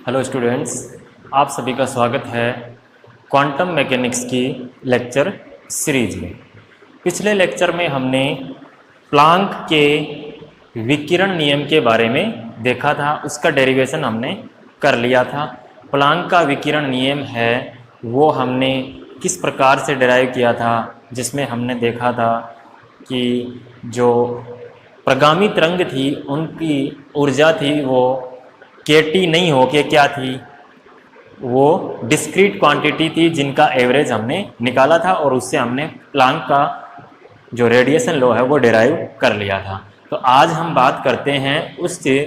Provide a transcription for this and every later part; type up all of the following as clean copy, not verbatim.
Hello students, आप सभी का स्वागत है क्वांटम मैकेनिक्स की लेक्चर सीरीज में। पिछले लेक्चर में हमने प्लांक के विकिरण नियम के बारे में देखा था, उसका डेरिवेशन हमने कर लिया था। प्लांक का विकिरण नियम है वो हमने किस प्रकार से डिराइव किया था, जिसमें हमने देखा था कि जो प्रगामी तरंग थी उनकी ऊर्जा थी वो केटी नहीं हो के क्या थी, वो डिस्क्रीट क्वांटिटी थी जिनका एवरेज हमने निकाला था और उससे हमने प्लांक का जो रेडिएशन लॉ है वो डिराइव कर लिया था। तो आज हम बात करते हैं उससे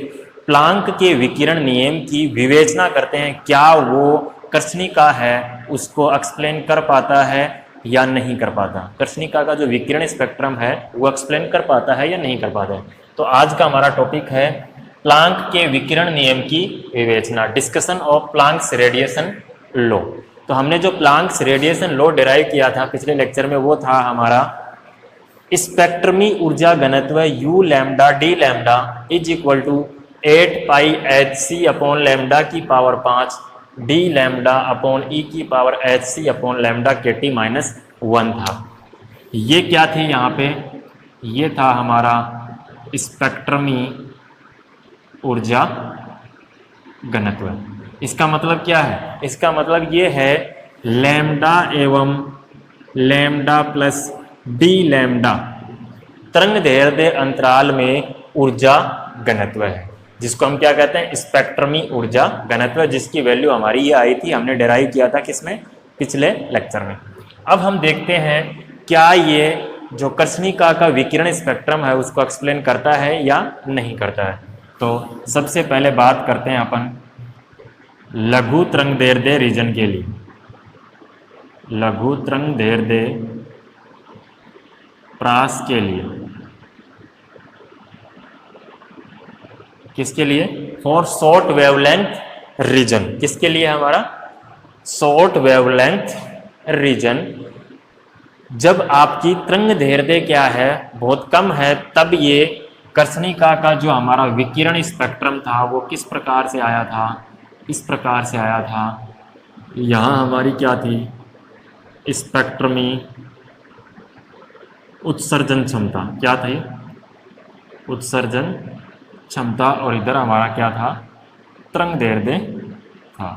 प्लांक के विकिरण नियम की विवेचना करते हैं, क्या वो कर्षणिका है उसको एक्सप्लेन कर पाता है या नहीं कर पाता, कर्षणिका का जो विकिरण स्पेक्ट्रम है वो एक्सप्लेन कर पाता है या नहीं कर पाता है। तो आज का हमारा टॉपिक है प्लांक के विकिरण नियम की विवेचना, discussion of Planck's radiation law. तो हमने जो प्लांक्स रेडिएशन लॉ डिराइव किया था पिछले लेक्चर में वो था हमारा स्पेक्ट्रमी ऊर्जा घनत्व u lambda D lambda is equal to 8 pi H C upon lambda की पावर 5 डी लैम्डा अपॉन ई की power H C upon lambda के टी माइनस 1 था। ये क्या थी यहाँ पे, ये था हमारा स्पेक्ट्रमी ऊर्जा घनत्व। इसका मतलब क्या है, इसका मतलब ये है लैम्डा एवं लैम्डा प्लस डी लैम्डा तरंगदैर्ध्य अंतराल में ऊर्जा घनत्व है, जिसको हम क्या कहते हैं, स्पेक्ट्रमी ऊर्जा घनत्व, जिसकी वैल्यू हमारी ये आई थी, हमने डिराइव किया था किसमें, पिछले लेक्चर में। अब हम देखते हैं क्या ये जो कर्षणिका का विकिरण स्पेक्ट्रम है उसको एक्सप्लेन करता है या नहीं करता है। तो सबसे पहले बात करते हैं अपन लघु तरंगदैर्ध्य रीजन के लिए। लघु तरंगदैर्ध्य प्रास के लिए, किसके लिए, फॉर शॉर्ट वेवलेंथ रीजन, किसके लिए हमारा शॉर्ट वेवलेंथ रीजन। जब आपकी तरंगदैर्ध्य क्या है, बहुत कम है, तब ये कर्षणिका का जो हमारा विकिरण स्पेक्ट्रम था वो किस प्रकार से आया था, इस प्रकार से आया था। यहाँ हमारी क्या थी, स्पेक्ट्रमी उत्सर्जन क्षमता, क्या थी, उत्सर्जन क्षमता, और इधर हमारा क्या था, तरंगदैर्ध्य था।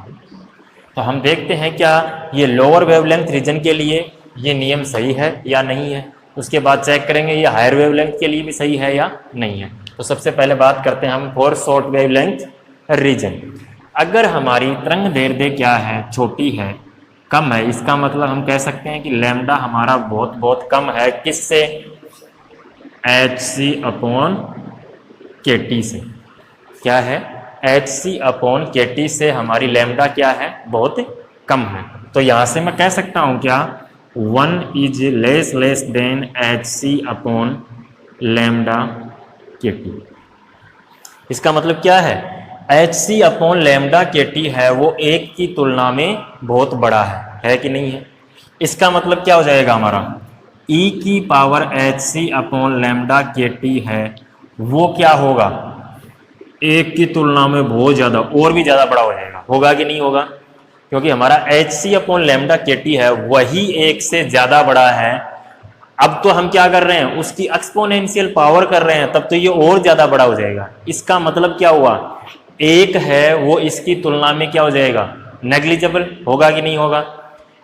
तो हम देखते हैं क्या ये लोअर वेवलेंथ रीजन के लिए ये नियम सही है या नहीं है। उसके बाद चेक करेंगे ये हायर वेवलेंथ के लिए भी सही है या नहीं है। तो सबसे पहले बात करते हैं हम फॉर शॉर्ट वेवलेंथ रीजन। अगर हमारी तरंगदैर्ध्य क्या है, छोटी है, कम है, इसका मतलब हम कह सकते हैं कि लैम्डा हमारा बहुत बहुत कम है, किससे, H C upon K T से। क्या है, एच सी अपॉन के टी से हमारी लैम्डा क्या है, बहुत कम है। तो यहाँ से मैं कह सकता हूँ क्या, 1 is less than H C upon lambda के टी। इसका मतलब क्या है, एच सी अपॉन लैम्डा के टी है वो 1 की तुलना में बहुत बड़ा है कि नहीं है। इसका मतलब क्या हो जाएगा हमारा, e की power H C upon lambda के टी है वो क्या होगा, 1 की तुलना में बहुत ज़्यादा, और भी ज़्यादा बड़ा हो जाएगा, होगा कि नहीं होगा, क्योंकि हमारा एच सी अपॉन लैम्डा के टी है वही 1 से ज़्यादा बड़ा है। अब तो हम क्या कर रहे हैं, उसकी एक्सपोनेंशियल पावर कर रहे हैं, तब तो ये और ज़्यादा बड़ा हो जाएगा। इसका मतलब क्या हुआ, 1 है वो इसकी तुलना में क्या हो जाएगा, नेग्लिजिबल, होगा कि नहीं होगा।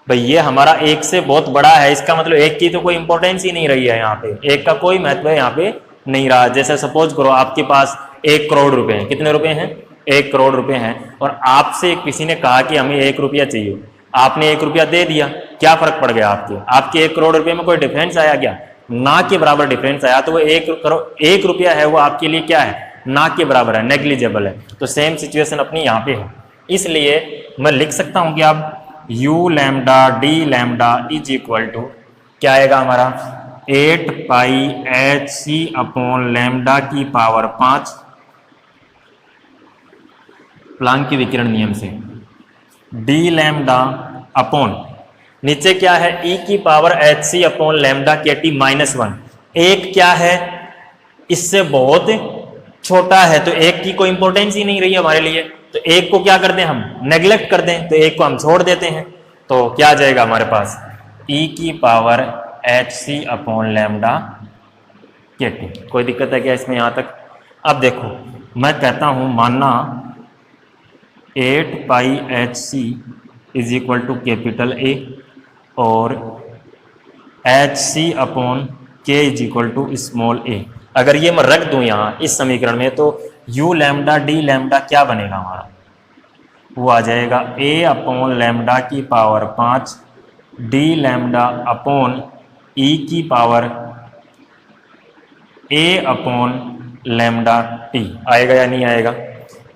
भाई ये हमारा 1 से बहुत बड़ा है, इसका मतलब 1 की तो कोई इंपॉर्टेंस ही नहीं रही है, यहाँ पे 1 का कोई महत्व यहाँ पे नहीं रहा। जैसे सपोज करो आपके पास 1 करोड़ रुपए हैं, कितने रुपए हैं, 1 करोड़ रुपए हैं, और आपसे किसी ने कहा कि हमें 1 रुपया चाहिए, आपने 1 रुपया दे दिया, क्या फर्क पड़ गया आपके 1 करोड़ रुपए में कोई डिफरेंस आया क्या, ना के बराबर डिफरेंस आया। तो वो 1 रुपया है वो आपके लिए क्या है, ना के बराबर है, नेग्लिजिबल है। तो सेम सिचुएशन अपनी यहाँ पे है, इसलिए मैं लिख सकता हूँ कि अब u lambda D lambda is equal to क्या आएगा हमारा, 8 pi H C upon lambda की पावर 5 प्लांक के विकिरण नियम से, डी लैम्डा अपॉन नीचे क्या है, e की power H C upon lambda के टी माइनस 1। एक क्या है, इससे बहुत छोटा है, तो 1 की कोई इंपॉर्टेंस ही नहीं रही हमारे लिए, तो एक को क्या कर दें हम नेग्लेक्ट कर दें, तो एक को हम छोड़ देते हैं, तो क्या आ जाएगा हमारे पास e की power H C upon lambda के टी। कोई दिक्कत है क्या इसमें यहाँ तक? अब देखो मैं कहता हूँ मानना 8 pi H c is equal to capital A और h C upon k is equal to small a. अगर ये मैं रख दूं यहाँ इस समीकरण में तो u लैम्डा डी लैम्डा क्या बनेगा हमारा? वो आ जाएगा a अपॉन लैम्डा की power 5 D lambda upon e की power a upon lambda T. आएगा या नहीं आएगा?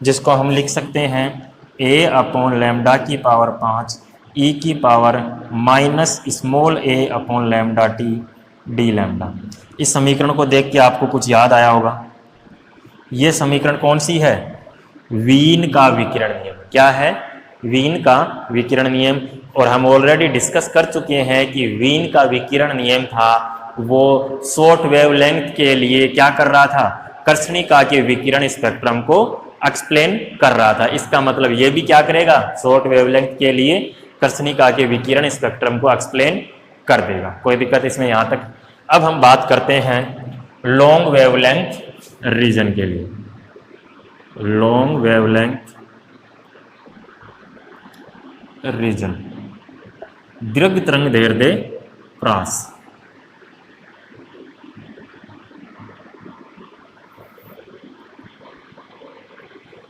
जिसको हम लिख सकते हैं a अपॉन लैम्डा की पावर 5 e की power minus small a upon lambda T D lambda. इस समीकरण को देख के आपको कुछ याद आया होगा। ये समीकरण कौन सी है? वीन का विकिरण नियम। क्या है? वीन का विकिरण नियम। और हम ऑलरेडी डिस्कस कर चुके हैं कि वीन का विकिरण नियम था वो शॉर्ट वेवलेंथ के लिए क्या कर रहा था? कर्षणिका के विकिरण स्पेक्ट्रम को एक्सप्लेन कर रहा था। इसका मतलब ये भी क्या करेगा? शॉर्ट वेवलेंथ के लिए कर्षणिका के विकिरण स्पेक्ट्रम को एक्सप्लेन कर देगा। कोई दिक्कत इसमें यहाँ तक? अब हम बात करते हैं लॉन्ग वेवलेंथ रीजन के लिए। लॉन्ग वेवलेंथ रीजन दीर्घ तरंग दैर्ध्य प्रास।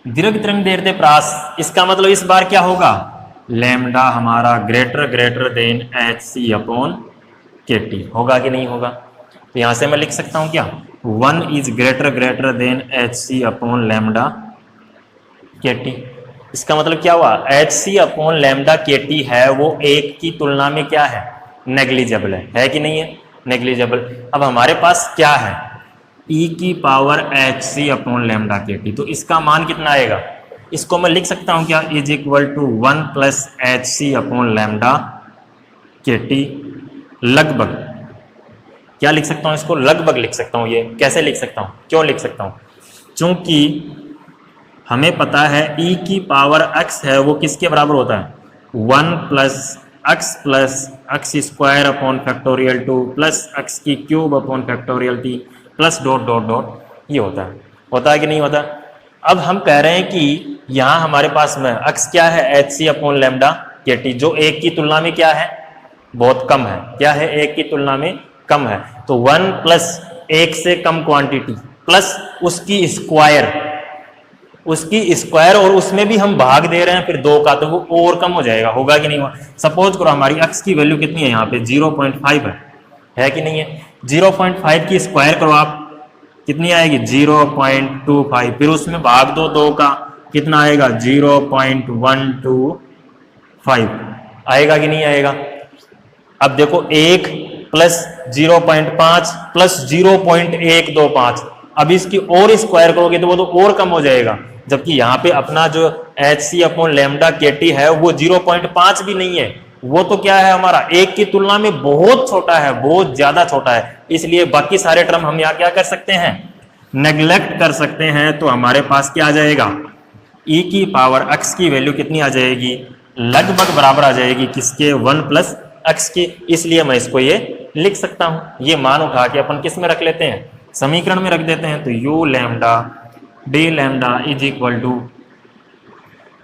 दीर्घ तरंग दैर्ध्य प्रास, इसका मतलब इस बार क्या होगा? लैम्डा हमारा ग्रेटर देन एच सी अपॉन के टी। होगा कि नहीं होगा? तो यहां से मैं लिख सकता हूं क्या? 1 is greater than H C upon lambda के टी। इसका मतलब क्या हुआ? एच सी अपॉन लैम्डा के टी है वो एक की तुलना में क्या है? नेग्लिजिबल है कि नहीं है? नेग्लिजिबल। अब हमारे पास क्या है? e की power H C upon lambda के टी। तो इसका मान कितना आएगा? इसको मैं लिख सकता हूं क्या? Is equal to 1 plus H C upon lambda के टी। लगभग क्या लिख सकता हूं इसको? लगभग लिख सकता हूं। ये कैसे लिख सकता हूं? क्यों लिख सकता हूं? क्योंकि हमें पता है e की पावर x है वो किसके बराबर होता है? 1 plus x square upon factorial 2 plus x की cube upon factorial t plus dot dot dot. ये होता है कि नहीं होता? अब हम कह रहे हैं कि यहाँ हमारे पास में x क्या है? एच सी अपॉन लैम्डा के टी, जो एक की तुलना में क्या है? बहुत कम है। क्या है? एक की तुलना में कम है। तो 1 प्लस एक से कम क्वांटिटी प्लस उसकी स्क्वायर और उसमें भी हम भाग दे रहे हैं फिर 2 का, तो वो और कम हो जाएगा। होगा कि नहीं होगा? सपोज करो हमारी x की वैल्यू कितनी है यहाँ पे? 0.5 है कि नहीं है? 0.5 की स्क्वायर करो आप, कितनी आएगी? 0.25। फिर उसमें भाग दो 2 का, कितना आएगा? 0.125 आएगा कि नहीं आएगा? अब देखो 1 प्लस 0.5 प्लस 0.125, अब इसकी और स्क्वायर करोगे तो वो तो और कम हो जाएगा। जबकि यहाँ पे अपना जो एच सी अपॉन लैम्डा के टी है वो 0.5 भी नहीं है, वो तो क्या है हमारा? एक की तुलना में बहुत छोटा है, बहुत ज्यादा छोटा है। इसलिए बाकी सारे टर्म हम यहाँ क्या कर सकते हैं? नेग्लेक्ट कर सकते हैं। तो हमारे पास क्या आ जाएगा? e की पावर x की वैल्यू कितनी आ जाएगी? लगभग बराबर आ जाएगी किसके? 1 प्लस x की। इसलिए मैं इसको ये लिख सकता हूं। ये मान उठा के अपन किस में रख लेते हैं? समीकरण में रख देते हैं। तो u lambda D lambda is equal to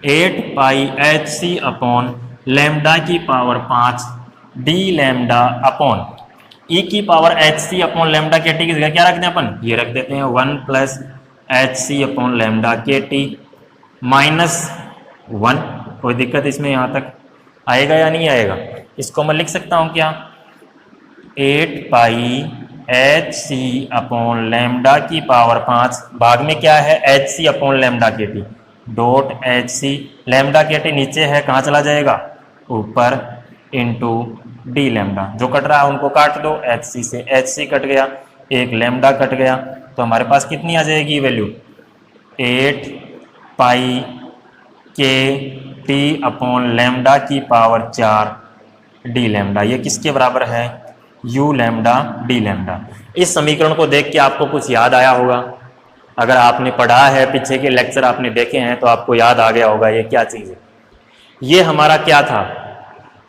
8 pi H C upon lambda की power 5 D lambda upon e की power H C upon lambda के टी की जगह क्या रख दें अपन? ये रख देते हैं 1 प्लस एच सी अपॉन लैम्डा के टी माइनस 1। कोई दिक्कत इसमें यहाँ तक? आएगा या नहीं आएगा? इसको मैं लिख सकता हूँ क्या? 8 pi H C upon lambda की पावर 5 भाग में क्या है? एच सी अपॉन लैम्डा के T dot H C. Lambda के टी नीचे है, कहाँ चला जाएगा? ऊपर, इंटू डी लैम्डा। जो कट रहा है उनको काट दो, एच सी से एच सी कट गया, एक लैम्डा कट गया, तो हमारे पास कितनी आ जाएगी वैल्यू? 8 पाई के टी अपॉन लैम्डा की पावर 4 डी लैम्डा। ये किसके बराबर है? u lambda D lambda. इस समीकरण को देख के आपको कुछ याद आया होगा। अगर आपने पढ़ा है, पीछे के लेक्चर आपने देखे हैं तो आपको याद आ गया होगा ये क्या चीज़ है। ये हमारा क्या था,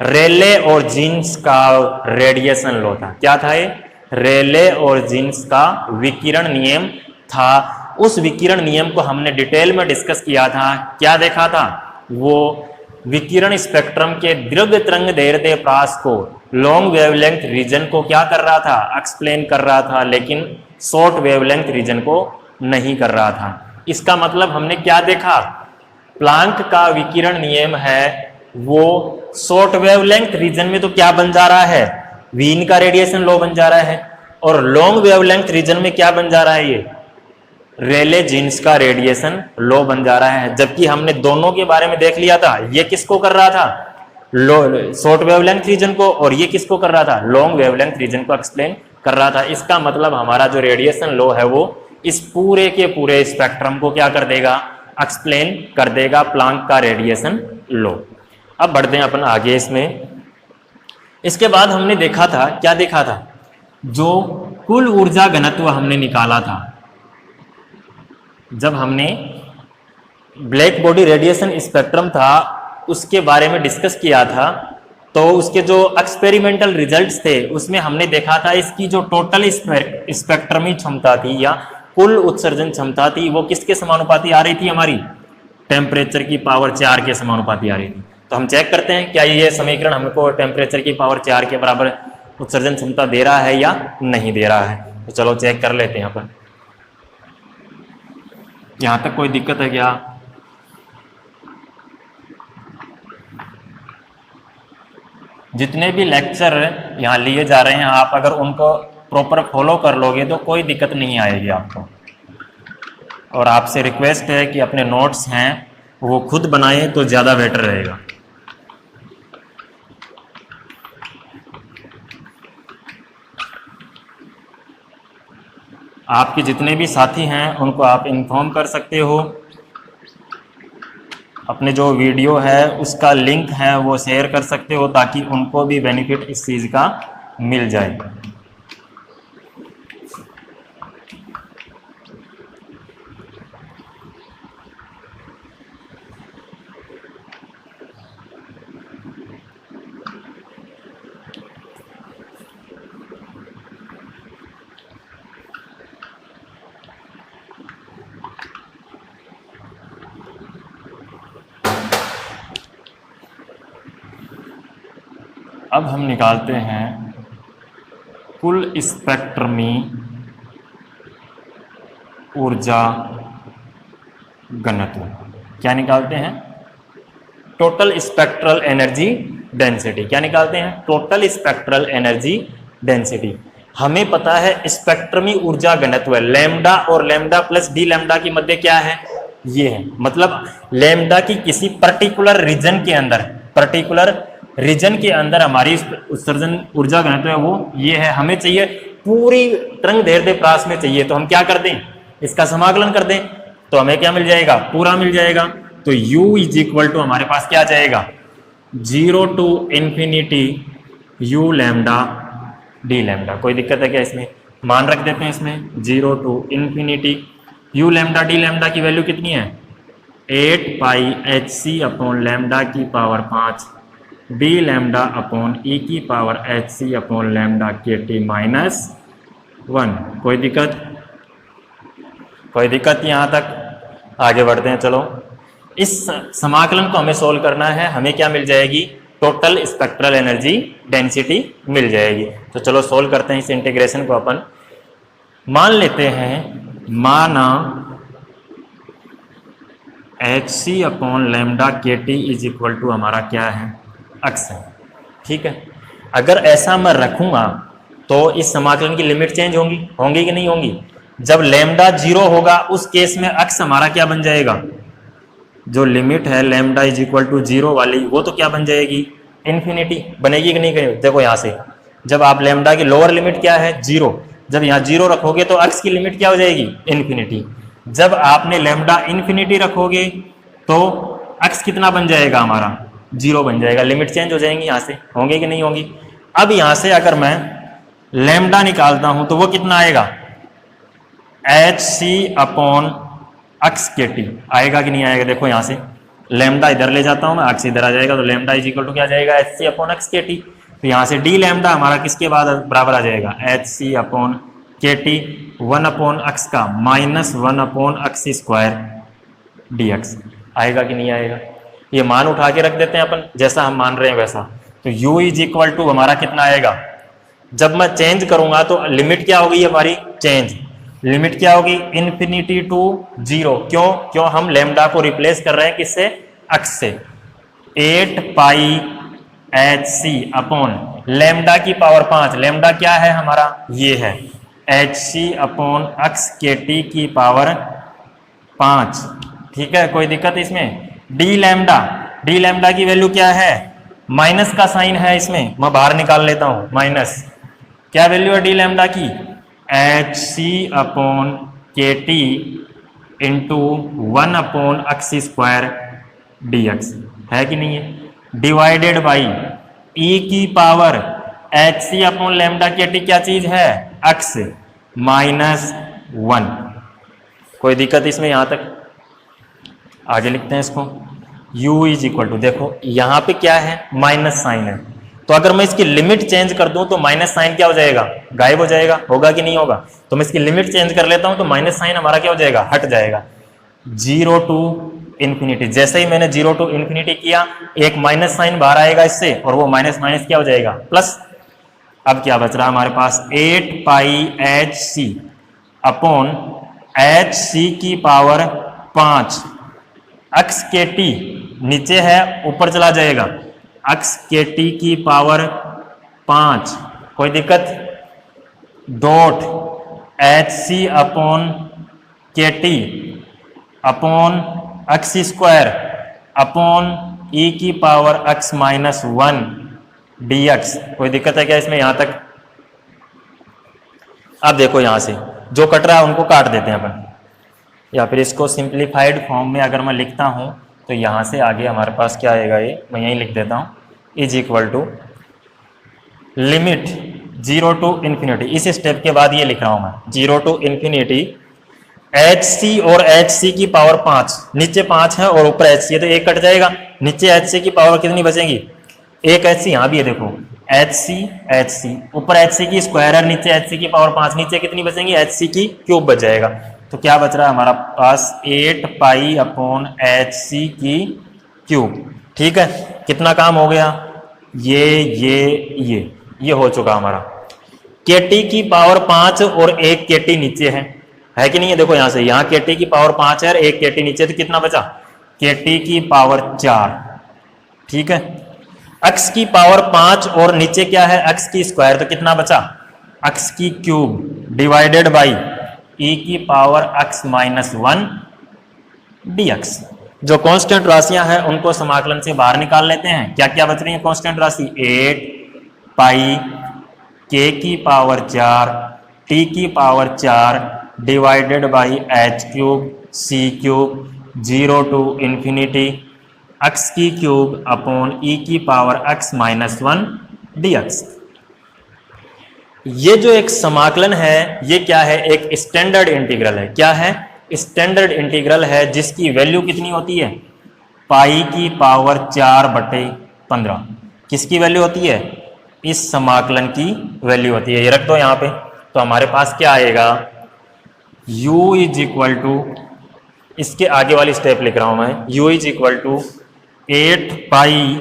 रेले और जीन्स का रेडिएशन लॉ था। क्या था ये, रेले और जीन्स का विकिरण नियम था। उस विकिरण नियम को हमने डिटेल में डिस्कस किया था। क्या देखा था, वो विकिरण स्पेक्ट्रम के दीर्घ तरंग दैर्ध्य प्रास को, लॉन्ग वेवलेंथ रीजन को क्या कर रहा था, एक्सप्लेन कर रहा था, लेकिन शॉर्ट वेवलेंथ रीजन को नहीं कर रहा था। इसका मतलब हमने क्या देखा, प्लांक का विकिरण नियम है वो शॉर्ट वेवलेंथ रीजन में तो क्या बन जा रहा है, वीन का रेडिएशन लॉ बन जा रहा है, और लॉन्ग वेवलेंथ रीजन में क्या बन जा रहा है, ये रेले जीन्स का रेडिएशन लॉ बन जा रहा है। जबकि हमने दोनों के बारे में देख लिया था, ये किसको कर रहा था, शॉर्ट वेवलेंथ रीजन को, और ये किसको कर रहा था, लॉन्ग वेवलेंथ रीजन को एक्सप्लेन कर रहा था। इसका मतलब हमारा जो रेडिएशन लॉ है वो इस पूरे के पूरे स्पेक्ट्रम को क्या कर देगा, एक्सप्लेन कर देगा, प्लांक का रेडिएशन लॉ। अब बढ़ते हैं अपन आगे इसमें। इसके बाद हमने देखा था, क्या देखा था, जो कुल ऊर्जा घनत्व हमने निकाला था, जब हमने ब्लैक बॉडी रेडिएशन स्पेक्ट्रम था उसके बारे में डिस्कस किया था, तो उसके जो एक्सपेरिमेंटल रिजल्ट्स थे उसमें हमने देखा था इसकी जो टोटल स्पेक्ट्रमी क्षमता थी या कुल उत्सर्जन क्षमता थी वो किसके समानुपाती आ रही थी, हमारी टेम्परेचर की पावर 4 के समानुपाती आ रही थी। तो हम चेक करते हैं क्या ये समीकरण हमको टेम्परेचर की पावर 4 के बराबर उत्सर्जन क्षमता दे रहा है या नहीं दे रहा है। तो चलो चेक कर लेते हैं अपन। यहां तक कोई दिक्कत है क्या? जितने भी लेक्चर यहाँ लिए जा रहे हैं आप अगर उनको प्रॉपर फॉलो कर लोगे तो कोई दिक्कत नहीं आएगी आपको। और आपसे रिक्वेस्ट है कि अपने नोट्स हैं वो खुद बनाएं तो ज़्यादा बेटर रहेगा। आपके जितने भी साथी हैं उनको आप इन्फॉर्म कर सकते हो, अपने जो वीडियो है उसका लिंक है वो शेयर कर सकते हो ताकि उनको भी बेनिफिट इस चीज़ का मिल जाए। अब हम निकालते हैं कुल स्पेक्ट्रमी ऊर्जा घनत्व। क्या निकालते हैं? Total spectral energy density. क्या निकालते हैं? Total spectral energy density. हमें पता है स्पेक्ट्रमी ऊर्जा घनत्व लैम्डा और लैम्डा प्लस डी लैम्डा के मध्य क्या है, ये है। मतलब लैम्डा की किसी पर्टिकुलर रीजन के अंदर हमारी उत्सर्जन ऊर्जा घनत्व है वो ये है। हमें चाहिए पूरी तरंग दैर्ध्य प्रास में चाहिए, तो हम क्या कर दें, इसका समाकलन कर दें तो हमें क्या मिल जाएगा, पूरा मिल जाएगा। तो u इज इक्वल टू हमारे पास क्या जाएगा, 0 to infinity u lambda D lambda. कोई दिक्कत है क्या इसमें? मान रख देते हैं इसमें 0 to infinity u lambda D lambda की वैल्यू कितनी है, 8 pi H C upon lambda की पावर 5 डी लैम्डा अपॉन ई की power H C upon lambda के टी माइनस 1। कोई दिक्कत यहाँ तक? आगे बढ़ते हैं। चलो इस समाकलन को हमें सोल्व करना है। हमें क्या मिल जाएगी, टोटल स्पेक्ट्रल एनर्जी डेंसिटी मिल जाएगी। तो चलो सोल्व करते हैं इस इंटीग्रेशन को। अपन मान लेते हैं, माना एच सी अपॉन लैम्डा के टी इज इक्वल टू हमारा क्या है, अक्स है। ठीक है, अगर ऐसा मैं रखूंगा तो इस समाकलन की लिमिट चेंज होंगी कि नहीं होंगी? जब लैम्डा 0 होगा उस केस में अक्स हमारा क्या बन जाएगा, जो लिमिट है लैम्डा इज इक्वल टू 0 वाली वो तो क्या बन जाएगी, इन्फिनिटी बनेगी कि नहीं करेगी? देखो यहाँ से जब आप लैम्डा की लोअर लिमिट क्या है 0, जब यहाँ 0 रखोगे तो अक्स की लिमिट क्या हो जाएगी, इन्फिनिटी। जब आपने लैम्डा इन्फिनिटी रखोगे तो अक्स कितना बन जाएगा हमारा, 0 बन जाएगा। लिमिट चेंज हो जाएंगी यहाँ से, होंगे कि नहीं होंगी? अब यहाँ से अगर मैं लैम्डा निकालता हूं तो वो कितना आएगा, एच सी अपॉन अक्स के टी आएगा कि नहीं आएगा? देखो यहाँ से लैम्डा इधर ले जाता हूँ मैं, अक्स इधर आ जाएगा, तो लैम्डा इज इक्वल टू क्या जाएगा? एच सी अपॉन अक्स के टी। तो यहाँ से डी लैम्डा हमारा किसके बाद बराबर आ जाएगा? एच सी अपॉन के टी, 1 अपॉन अक्स का minus 1 upon X square D x. आएगा कि नहीं आएगा? ये मान उठा के रख देते हैं अपन, जैसा हम मान रहे हैं वैसा। तो u इज इक्वल टू हमारा कितना आएगा? जब मैं चेंज करूंगा तो लिमिट क्या होगी हमारी? चेंज लिमिट क्या होगी? Infinity to 0। क्यों हम लेमडा को रिप्लेस कर रहे हैं किससे? अक्स से। 8 pi H C upon lambda की पावर 5। लेमडा क्या है हमारा? ये है एच सी अपॉन अक्स के टी की पावर 5। ठीक है, कोई दिक्कत इसमें? डी लैम्डा की वैल्यू क्या है? माइनस का साइन है इसमें, मैं बाहर निकाल लेता हूं माइनस। क्या वैल्यू है डी लैम्डा की? एच सी upon K T into 1 upon X square D X, है कि नहीं है? डिवाइडेड बाई ई की power H C upon lambda के टी क्या चीज है? X minus 1। कोई दिक्कत इसमें? यहां तक आगे लिखते हैं इसको। u इज इक्वल टू, देखो यहां पे क्या है? माइनस साइन है, तो अगर मैं इसकी लिमिट चेंज कर दूं तो माइनस साइन क्या हो जाएगा? गायब हो जाएगा। होगा कि नहीं होगा? तो मैं इसकी लिमिट चेंज कर लेता हूं तो माइनस साइन हमारा क्या हो जाएगा? हट जाएगा। 0 टू इन्फिनिटी, जैसे ही मैंने 0 टू इन्फिनिटी किया एक माइनस साइन बाहर आएगा इससे, और वो माइनस माइनस क्या हो जाएगा? प्लस। अब क्या बच रहा है हमारे पास? 8 pi H C upon h c की पावर 5। अक्स के टी नीचे है, ऊपर चला जाएगा। अक्स के टी की पावर 5। कोई दिक्कत? डॉट एच सी upon K T upon X square upon ई की पावर अक्स माइनस 1 डी एक्स। कोई दिक्कत है क्या इसमें? यहां तक? अब देखो यहां से जो कट रहा है उनको काट देते हैं अपन, या फिर इसको सिंप्लीफाइड फॉर्म में अगर मैं लिखता हूं तो यहां से आगे हमारे पास क्या आएगा? ये मैं यहीं लिख देता हूं, is equal to limit 0 to infinity. इस स्टेप के बाद ये लिख रहा हूं मैं, 0 टू इन्फिनिटी एच सी और एच सी की पावर 5। नीचे 5 है और ऊपर एच सी है तो एक कट जाएगा। नीचे एच सी की पावर कितनी बचेगी? एक एच सी, यहां भी है देखो, एच सी ऊपर एच सी की स्क्वायर है, नीचे एच सी की पावर 5, नीचे कितनी बचेंगी? एच सी की क्यूब बच जाएगा। तो क्या बच रहा है हमारा पास? 8 पाई अपॉन एच सी की क्यूब। ठीक है, कितना काम हो गया? ये हो चुका हमारा। के टी की पावर 5 और एक के टी नीचे है कि नहीं है? देखो यहां से, यहां के टी की पावर 5 है और एक के टी नीचे, तो कितना बचा? के टी की पावर 4। ठीक है, अक्स की पावर 5 और नीचे क्या है? अक्स की स्क्वायर, तो कितना बचा? अक्स की क्यूब डिवाइडेड बाई ई की पावर अक्स माइनस 1 dx। जो कांस्टेंट राशियां हैं उनको समाकलन से बाहर निकाल लेते हैं। क्या क्या बच रही है कांस्टेंट राशि? 8 पाई के की पावर 4 टी की power 4 divided by h cube C cube 0 to infinity x की क्यूब अपॉन ई की पावर अक्स माइनस 1 dx। ये जो एक समाकलन है ये क्या है? एक स्टैंडर्ड इंटीग्रल है। क्या है? स्टैंडर्ड इंटीग्रल है, जिसकी वैल्यू कितनी होती है? पाई की पावर 4/15। किसकी वैल्यू होती है? इस समाकलन की वैल्यू होती है। ये रख दो यहाँ पे, तो हमारे पास क्या आएगा? u इज इक्वल टू, इसके आगे वाली स्टेप लिख रहा हूं मैं, u is equal to 8 pi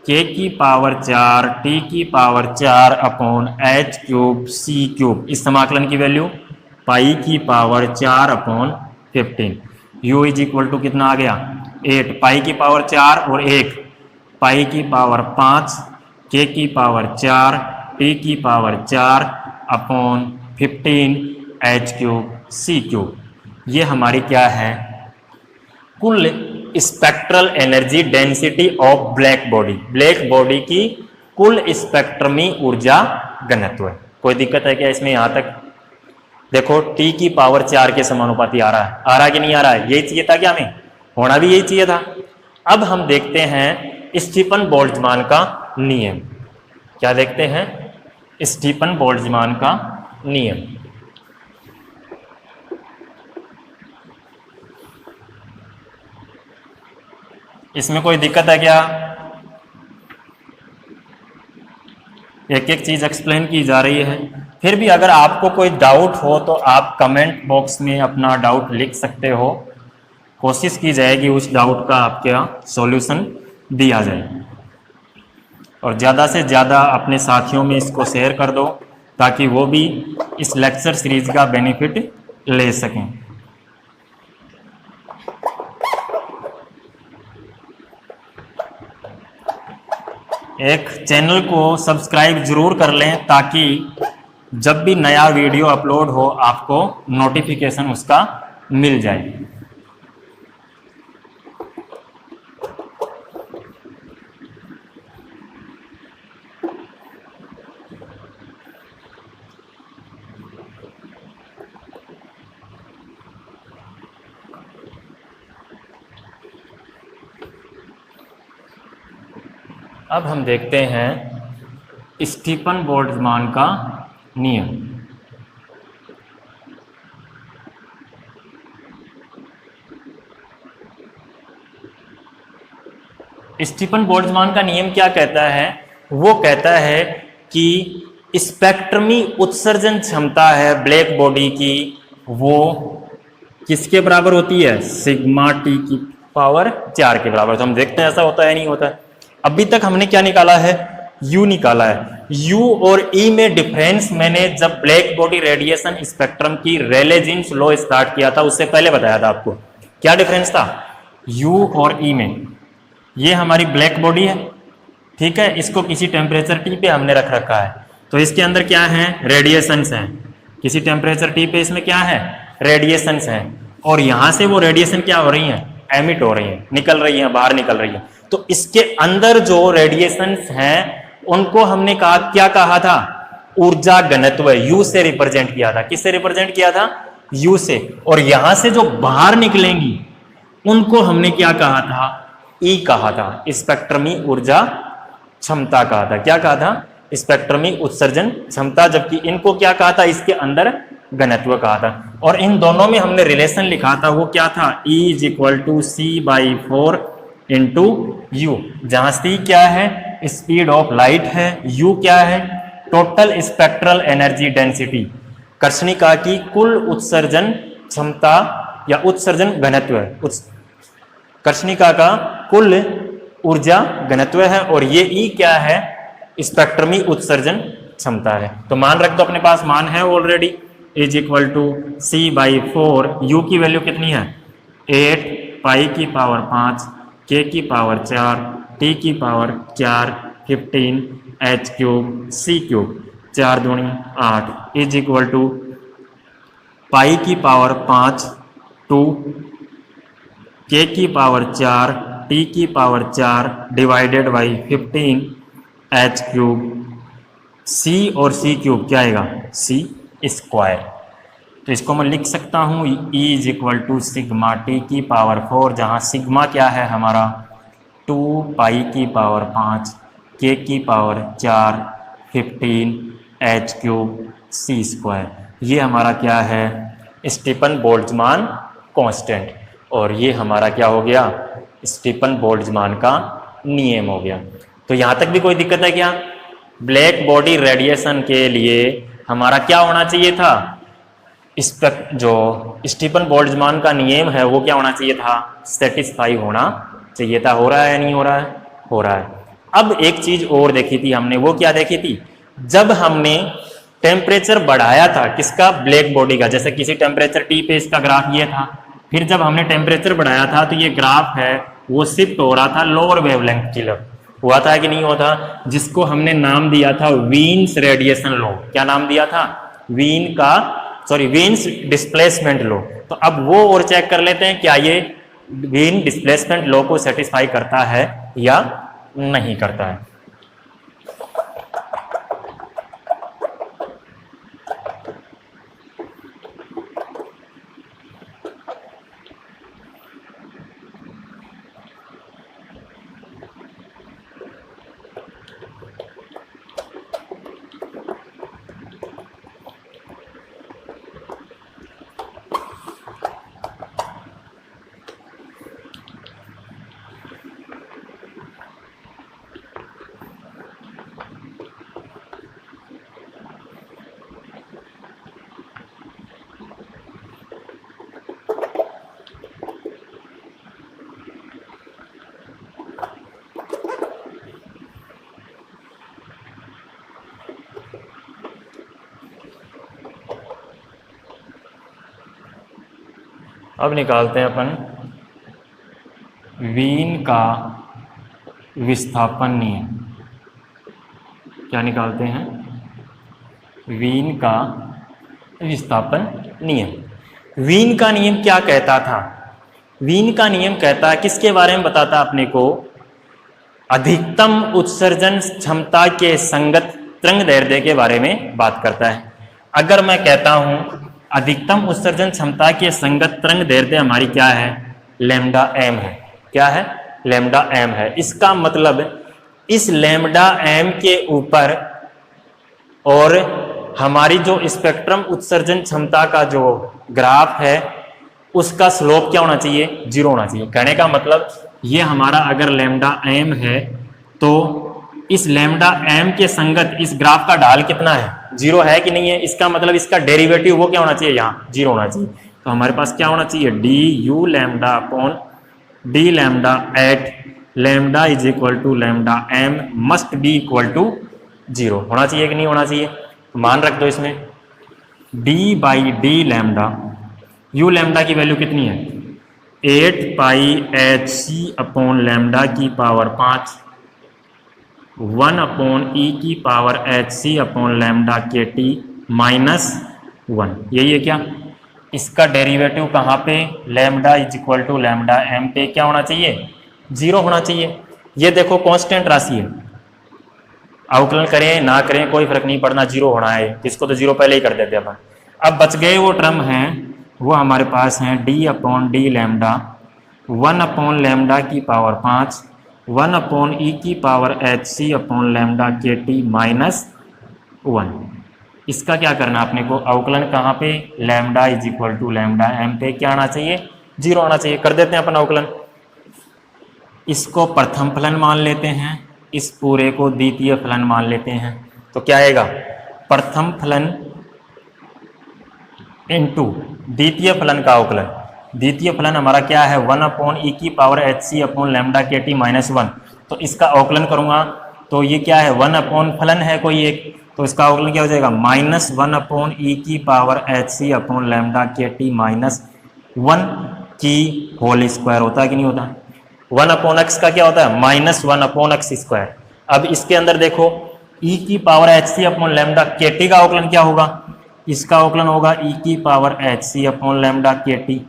के की पावर 4 टी की पावर 4 अपॉन एच क्यूब सी क्यूब। इस समाकलन की वैल्यू पाई की power 4 upon 15। u is equal to कितना आ गया? 8 पाई की पावर 4 और 1 पाई की पावर 5 के की पावर 4 टी की पावर 4 अपॉन 15 एच क्यूब सी क्यूब। ये हमारी क्या है? कुल spectral energy density of black body. Black body की कुल स्पेक्ट्रमी ऊर्जा घनत्व है। कोई दिक्कत है क्या इसमें? यहां तक देखो, टी की पावर 4 के समानुपाती आ रहा है कि नहीं आ रहा है? यही चाहिए था क्या हमें? होना भी यही चाहिए था। अब हम देखते हैं स्टीफन बोल्ट्जमान का नियम। क्या देखते हैं? स्टीफन बोल्ट्जमान का नियम। इसमें कोई दिक्कत है क्या? एक एक चीज़ एक्सप्लेन की जा रही है। फिर भी अगर आपको कोई डाउट हो तो आप कमेंट बॉक्स में अपना डाउट लिख सकते हो, कोशिश की जाएगी उस डाउट का आपके सॉल्यूशन दिया जाए। और ज़्यादा से ज़्यादा अपने साथियों में इसको शेयर कर दो ताकि वो भी इस लेक्चर सीरीज का बेनिफिट ले सकें। एक चैनल को सब्सक्राइब जरूर कर लें ताकि जब भी नया वीडियो अपलोड हो आपको नोटिफिकेशन उसका मिल जाए। अब हम देखते हैं स्टीफन बोल्ट्जमान का नियम। स्टीफन बोल्ट्जमान का नियम क्या कहता है? वो कहता है कि स्पेक्ट्रमी उत्सर्जन क्षमता है ब्लैक बॉडी की, वो किसके बराबर होती है? सिग्मा टी की पावर 4 के बराबर। तो हम देखते हैं ऐसा होता है नहीं होता है। अभी तक हमने क्या निकाला है? U निकाला है। U और E में डिफरेंस मैंने जब ब्लैक बॉडी रेडिएशन स्पेक्ट्रम की रेले जीन्स लॉ स्टार्ट किया था उससे पहले बताया था आपको। क्या डिफरेंस था U और E में? ये हमारी ब्लैक बॉडी है, ठीक है, इसको किसी टेम्परेचर T पे हमने रख रखा है, तो इसके अंदर क्या है? रेडिएशंस हैं। किसी टेम्परेचर T पे इसमें क्या है? रेडिएशंस हैं। और यहाँ से वो रेडिएशन क्या हो रही हैं? एमिट हो रही हैं, निकल रही हैं, बाहर निकल रही हैं। तो इसके अंदर जो रेडिएशंस हैं उनको हमने कहा, क्या कहा था? ऊर्जा घनत्व, U से रिप्रेजेंट किया था। किससे रिप्रेजेंट किया था? U से। और यहां से जो बाहर निकलेंगी उनको हमने क्या कहा था? E कहा था, स्पेक्ट्रमी ऊर्जा क्षमता कहा था। क्या कहा था? स्पेक्ट्रमी उत्सर्जन क्षमता। जबकि इनको क्या कहा था? इसके अंदर घनत्व कहा था। और इन दोनों में हमने रिलेशन लिखा था, वो क्या था? E = C/4 इंटू U, जहां C क्या है? स्पीड ऑफ लाइट है, U क्या है? टोटल स्पेक्ट्रल एनर्जी डेंसिटी, कर्षणिका की कुल उत्सर्जन क्षमता या उत्सर्जन घनत्व है, कर्षणिका का कुल ऊर्जा घनत्व है। और ये E क्या है? स्पेक्ट्रमी उत्सर्जन क्षमता है। तो मान रख दो, अपने पास मान है ऑलरेडी, E = C/4। U की वैल्यू कितनी है? 8 पाई की पावर 5 K की पावर 4 T की पावर 4 15 H³ C³ 4 दूनी 8 = पाई की पावर 5 2 K की पावर 4 T की power 4 divided by 15 H³ C और C³ क्या आएगा? C²। तो इसको मैं लिख सकता हूँ E = सिग्मा T की पावर 4, जहाँ सिग्मा क्या है हमारा? 2 पाई की पावर 5 K की पावर 4 15 H³ C²। ये हमारा क्या है? Stefan Boltzmann constant. और ये हमारा क्या हो गया? स्टीफन बोल्ट्जमान का नियम हो गया। तो यहाँ तक भी कोई दिक्कत है क्या? ब्लैक बॉडी रेडिएशन के लिए हमारा क्या होना चाहिए था? जो स्टीफन बोल्ट्जमान का नियम है वो क्या होना चाहिए था? सेटिस्फाई होना चाहिए था। हो रहा है या नहीं हो रहा है? हो रहा है। अब एक चीज और देखी थी हमने, वो क्या देखी थी? जब हमने टेम्परेचर बढ़ाया था किसका? ब्लैक बॉडी का। जैसे किसी टेम्परेचर T पे इसका ग्राफ ये था, फिर जब हमने टेम्परेचर बढ़ाया था तो ये ग्राफ है वो शिफ्ट हो रहा था लोअर वेवलेंथ की तरफ। हुआ था कि नहीं हुआ था? जिसको हमने नाम दिया था वीन्स रेडिएशन लॉ। क्या नाम दिया था? Wien's displacement law. तो अब वो और चेक कर लेते हैं क्या ये वीन डिस्प्लेसमेंट लॉ को सेटिस्फाई करता है या नहीं करता है। अब निकालते हैं अपन वीन का विस्थापन नियम। क्या निकालते हैं? वीन का विस्थापन नियम। वीन का नियम क्या कहता था? वीन का नियम कहता है, किसके बारे में बताता अपने को? अधिकतम उत्सर्जन क्षमता के संगत तरंगदैर्ध्य के बारे में बात करता है। अगर मैं कहता हूं अधिकतम उत्सर्जन क्षमता के संगत तरंगदैर्ध्य हमारी क्या है? लैम्डा एम है। क्या है? लैम्डा एम है। इसका मतलब इस लैम्डा एम के ऊपर और हमारी जो स्पेक्ट्रम उत्सर्जन क्षमता का जो ग्राफ है उसका स्लोप क्या होना चाहिए? 0 होना चाहिए। कहने का मतलब ये हमारा अगर लैम्डा एम है तो इस लैम्डा एम के संगत इस ग्राफ का ढाल कितना है? 0 है कि नहीं है? इसका मतलब इसका डेरिवेटिव वो क्या होना चाहिए? यहाँ 0 होना चाहिए। तो हमारे पास क्या होना चाहिए? D U lambda upon D lambda at lambda is equal to lambda M must be equal to 0 होना चाहिए कि नहीं होना चाहिए? मान रख दो इसमें D by D lambda, U lambda की वैल्यू कितनी है? 8 pi H C upon lambda की पावर 5 1 अपॉन ई की power H C upon lambda के टी माइनस 1। यही है क्या? इसका डेरिवेटिव कहाँ पे? Lambda is equal to lambda M पे क्या होना चाहिए? 0 होना चाहिए। ये देखो कांस्टेंट राशि है, अवकलन करें ना करें कोई फर्क नहीं पड़ना, 0 होना है। इसको तो 0 पहले ही कर देते अपन। अब बच गए वो टर्म हैं, वो हमारे पास हैं D upon D lambda 1 upon lambda की पावर 5 1 अपॉन ई की power H C upon lambda के टी माइनस 1। इसका क्या करना अपने को? अवकलन कहाँ पे? Lambda is equal to lambda M पे क्या आना चाहिए? 0 आना चाहिए। कर देते हैं अपन अवकलन। इसको प्रथम फलन मान लेते हैं, इस पूरे को द्वितीय फलन मान लेते हैं। तो क्या आएगा? प्रथम फलन इनटू द्वितीय फलन का अवकलन। द्वितीय फलन हमारा क्या है? 1 अपॉन ई की power H C upon lambda के टी माइनस 1। तो इसका अवकलन करूंगा तो ये क्या है? 1 अपॉन फलन है कोई एक, तो इसका अवकलन क्या हो जाएगा? माइनस 1 अपॉन ई की power H C upon lambda के टी माइनस 1 की होल स्क्वायर होता है कि नहीं होता? 1 अपॉन एक्स का क्या होता है? Minus 1 upon X square. अब इसके अंदर देखो ई की power H C upon lambda के टी का अवकलन क्या होगा? इसका अवकलन होगा ई की power H C upon lambda के टी।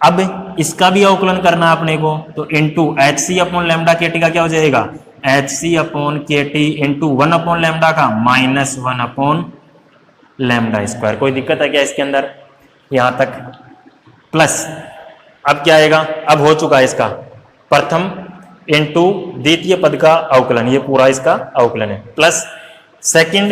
अब इसका भी अवकलन करना अपने को, तो into H C upon lambda के टी का क्या हो जाएगा? एच सी upon K T into 1 upon lambda का माइनस 1 अपॉन लैम्डा स्क्वायर। कोई दिक्कत है क्या इसके अंदर? यहां तक प्लस अब क्या आएगा? अब हो चुका है इसका प्रथम इंटू द्वितीय पद का अवकलन, ये पूरा इसका अवकलन है, प्लस सेकंड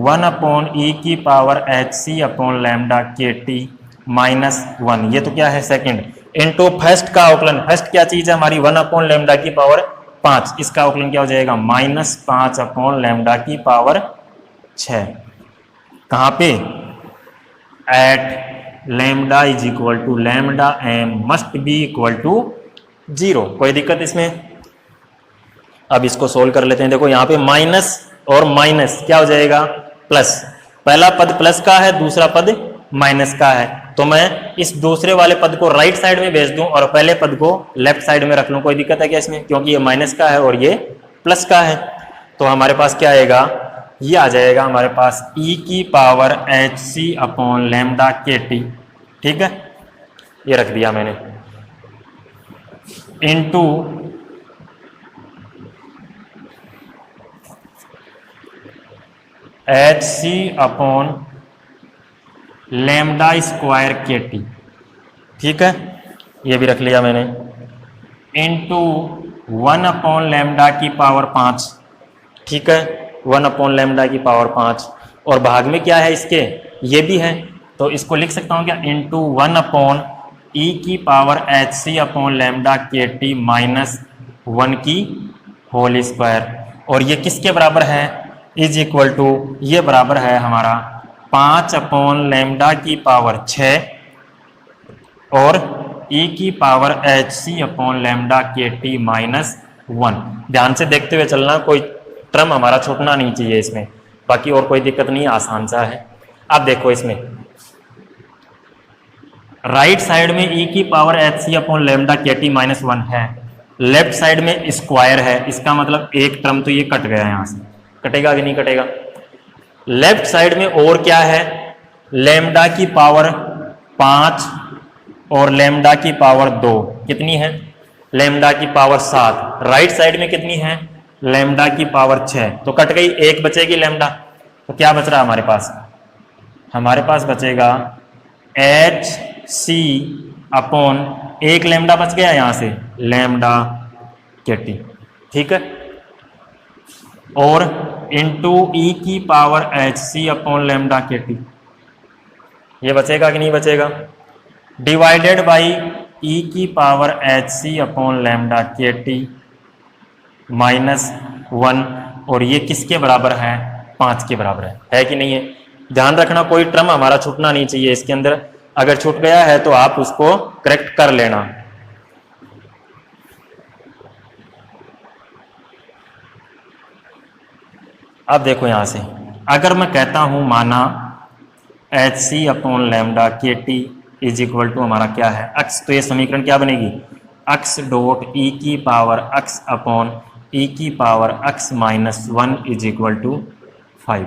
1 अपॉन ई की power H C upon lambda के टी माइनस 1। ये तो क्या है? सेकंड इंटू फर्स्ट का अवकलन। फर्स्ट क्या चीज है हमारी? 1 अपॉन लैम्डा की पावर 5। इसका अवकलन क्या हो जाएगा? माइनस 5 अपॉन लैम्डा की पावर 6। कहाँ पे? At lambda is equal to lambda M must be equal to 0। कोई दिक्कत इसमें? अब इसको सोल्व कर लेते हैं। देखो यहाँ पे माइनस और माइनस क्या हो जाएगा? प्लस। पहला पद प्लस का है, दूसरा पद माइनस का है, तो मैं इस दूसरे वाले पद को राइट साइड में भेज दूं और पहले पद को लेफ्ट साइड में रख लूं। कोई दिक्कत है क्या इसमें? क्योंकि ये माइनस का है और ये प्लस का है। तो हमारे पास क्या आएगा? ये आ जाएगा हमारे पास ई की power H C upon lambda के टी। ठीक है, ये रख दिया मैंने, into H C upon lambda square k t. ठीक है, ये भी रख लिया मैंने, इंटू 1 अपॉन लैम्डा की पावर 5। ठीक है, 1 अपॉन लैम्डा की पावर 5, और भाग में क्या है इसके? ये भी है, तो इसको लिख सकता हूँ क्या? इंटू 1 अपॉन ई की power H C upon lambda के टी माइनस 1 की होल स्क्वायर। और ये किसके बराबर है? इज इक्वल टू, ये बराबर है हमारा 5 अपॉन लैम्डा की पावर 6 और ई की power H C upon lambda के टी माइनस 1। ध्यान से देखते हुए चलना, कोई टर्म हमारा छूटना नहीं चाहिए इसमें, बाकी और कोई दिक्कत नहीं, आसान सा है। अब देखो इसमें राइट साइड में ई की power H C upon lambda k T minus 1 है, लेफ्ट साइड में स्क्वायर है, इसका मतलब एक टर्म तो ये कट गया यहां से, कटेगा कि नहीं कटेगा। लेफ्ट साइड में और क्या है, लेमडा की पावर 5 और लेमडा की पावर 2 कितनी है, लेमडा की पावर 7। राइट साइड में कितनी है, लेमडा की पावर 6, तो कट गई, एक बचेगी लेमडा। तो क्या बच रहा है हमारे पास, हमारे पास बचेगा एच सी अपॉन एक लेमडा बच गया यहां से, लेमडा के टी, ठीक है, और इंटू ई की power H C upon lambda k t, ये बचेगा कि नहीं बचेगा, डिवाइडेड बाई ई की power H C upon lambda k T minus 1, और ये किसके बराबर है, 5 के बराबर है कि नहीं है। ध्यान रखना कोई टर्म हमारा छूटना नहीं चाहिए इसके अंदर, अगर छूट गया है तो आप उसको करेक्ट कर लेना। अब देखो यहां से, अगर मैं कहता हूं माना H C upon lambda k T is equal to हमारा क्या है, अक्स, तो ये समीकरण क्या बनेगी, अक्स डॉट ई की पावर अक्स अपॉन ई की power X minus 1 is equal to 5।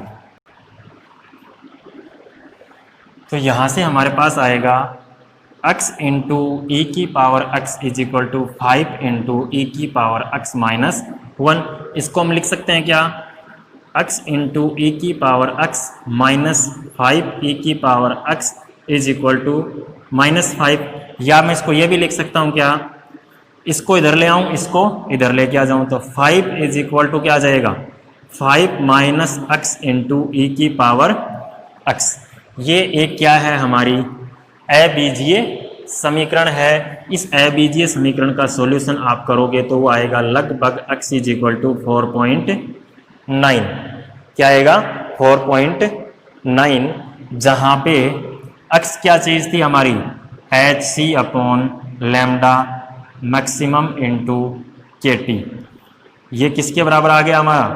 तो यहां से हमारे पास आएगा x इंटू ई की power x is equal to 5 into e की पावर x माइनस 1। इसको हम लिख सकते हैं क्या, x इंटू ई की पावर x माइनस 5 ई की power x is equal to minus 5, या मैं इसको ये भी लिख सकता हूं क्या, इसको इधर ले आऊं, इसको इधर लेके आ जाऊं, तो 5 इज इक्वल टू क्या आ जाएगा, 5 माइनस x इंटू ई की पावर x। ये एक क्या है, हमारी अबीजीय समीकरण है। इस अबीजीय समीकरण का सॉल्यूशन आप करोगे तो वो आएगा लगभग x इज इक्वल टू 4.9, क्या आएगा 4.9, जहां पे x क्या चीज थी हमारी, एच सी upon lambda maximum into k t, ये किसके बराबर आ गया हमारा,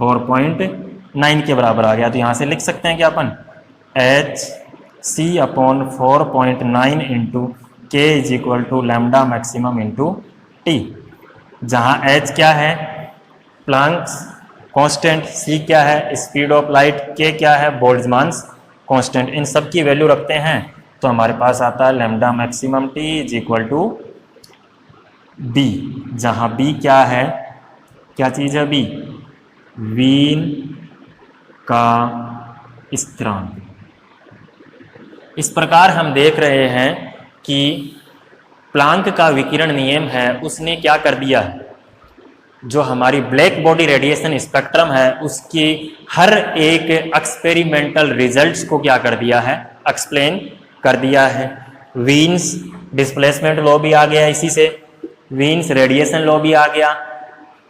4.9 के बराबर आ गया। तो यहां से लिख सकते हैं क्या अपन, h C upon 4.9 into k is equal to lambda maximum into t, जहाँ एच क्या है, प्लैंक्स कांस्टेंट, सी क्या है, स्पीड ऑफ लाइट, के क्या है, बोल्ट्जमान कांस्टेंट, इन सब की वैल्यू रखते हैं तो हमारे पास आता है lambda maximum t is equal to b, जहाँ बी क्या है, क्या चीज़ है बी, वीन का स्थिरांक। इस प्रकार हम देख रहे हैं कि प्लांक का विकिरण नियम है, उसने क्या कर दिया है, जो हमारी ब्लैक बॉडी रेडिएशन स्पेक्ट्रम है उसकी हर एक एक्सपेरिमेंटल रिजल्ट्स को क्या कर दिया है, एक्सप्लेन कर दिया है। वीन्स डिस्प्लेसमेंट लॉ भी आ गया, इसी से वीन्स रेडिएशन लॉ भी आ गया,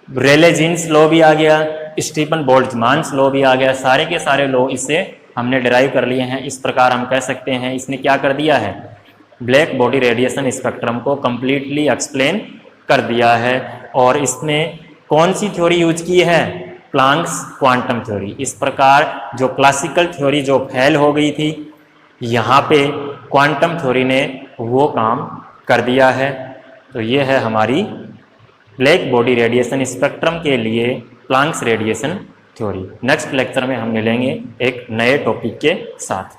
रेले जीन्स लॉ भी आ गया, स्टीफन बोल्ट्जमान लॉ भी आ गया, सारे के सारे लॉ इससे हमने डिराइव कर लिए हैं। इस प्रकार हम कह सकते हैं इसने क्या कर दिया है, ब्लैक बॉडी रेडिएशन स्पेक्ट्रम को कंप्लीटली एक्सप्लेन कर दिया है। और इसने कौन सी थ्योरी यूज की है, प्लांक्स क्वांटम थ्योरी। इस प्रकार जो क्लासिकल थ्योरी जो फेल हो गई थी, यहाँ पे क्वांटम थ्योरी ने वो काम कर दिया है। तो ये है हमारी ब्लैक बॉडी रेडिएशन स्पेक्ट्रम के लिए Planck's radiation theory. Next lecture में हम मिलेंगे एक नए टॉपिक के साथ।